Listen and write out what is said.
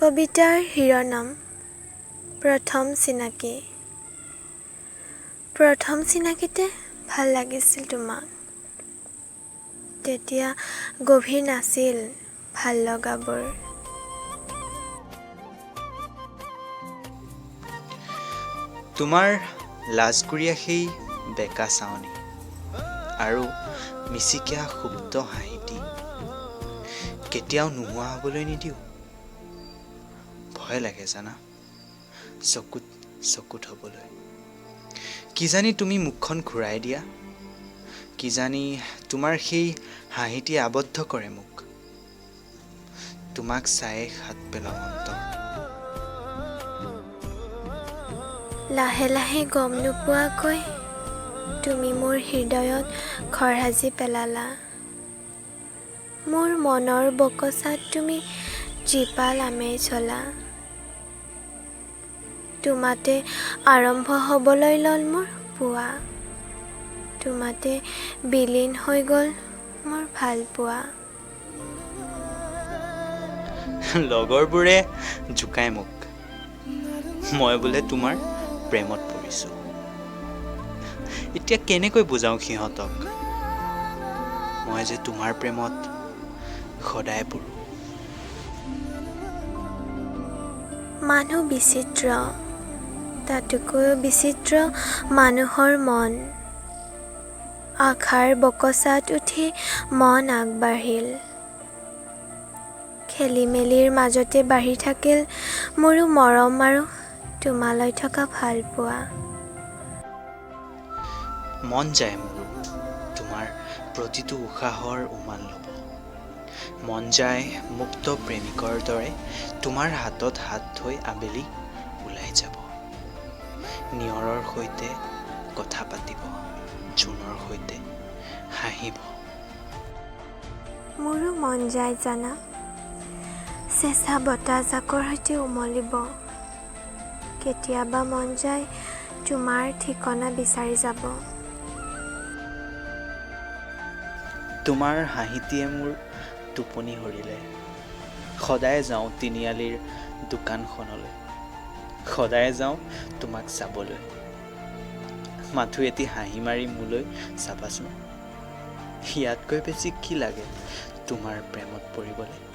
কবিতাৰ শিৰোনাম প্ৰথম চিনাকি। প্ৰথম চিনাকিতে ভাল লাগিছিল তোমাক। তেতিয়া গভীৰ নাছিল ভাল লগাবোৰ। তোমাৰ লাজকুৰীয়া সেই বেকা চাৱনি আৰু মিচিকীয়া সুপ্ত হাঁহিটি কেতিয়াও নোহোৱা হ'বলৈ নিদিওঁ। ভয় লাগে জানা, চকুত হ'বলৈ। কিজানি তুমি মুখখন ঘূৰাই দিয়া, কিজানি তোমাৰ সেই হাঁহিটি আবদ্ধ কৰে মোক। তোমাক চায়ে হাত পেলাও অন্তৰ। লাহে লাহে গম নোপোৱাকৈ তুমি মোৰ হৃদয়ত ঘৰ সাজি পেলালা। মোৰ মনৰ বকচাত তুমি জীপাল আমেজ হ'লা। তোমাতে আৰম্ভ হ'বলৈ ল'ল মোৰ পুৱা। তোমাতে বিলীন হৈ গ'ল মোৰ ভাল পোৱা। লগৰবোৰে জোকাই মোক, মই বোলে তোমাৰ প্ৰেমত পৰিছোঁ। এতিয়া কেনেকৈ বুজাওঁ সিহঁতক, মই যে তোমাৰ প্ৰেমত সদায় পৰোঁ। মানুহ বিচিত্ৰ, তাতোকৈও বিচিত্ৰ মানুহৰ মন। আশাৰ বকচাত উঠি মন আগবাঢ়িল। খেলি মেলিৰ মাজতে বাঢ়ি থাকিল মোৰো মৰম আৰু তোমালৈ থকা ভাল পোৱা। মন যায় মোৰো তোমাৰ প্ৰতিটো উশাহৰ উমান ল'ব। মন যায় মুক্ত প্ৰেমিকৰ দৰে তোমাৰ হাতত হাত থৈ আবেলি ওলাই যাব। নিয়ৰৰ সৈতে কথা পাতিব, জোনৰ সৈতে হাঁহিব। মোৰো মন যায় জানা, চেঁচা বতাহজাকৰ সৈতে উমলিব। কেতিয়াবা মন যায় তোমাৰ ঠিকনা বিচাৰি যাব। তোমাৰ হাঁহিটিয়ে মোৰ টোপনি সৰিলে। সদায় যাওঁ তিনিআলিৰ দোকানখনলৈ, সদায় যাওঁ তোমাক চাবলৈ। মাথো এটি হাঁহি মাৰি মোলৈ চাবাচোন। ইয়াতকৈ বেছি কি লাগে তোমাৰ প্ৰেমত পৰিবলৈ।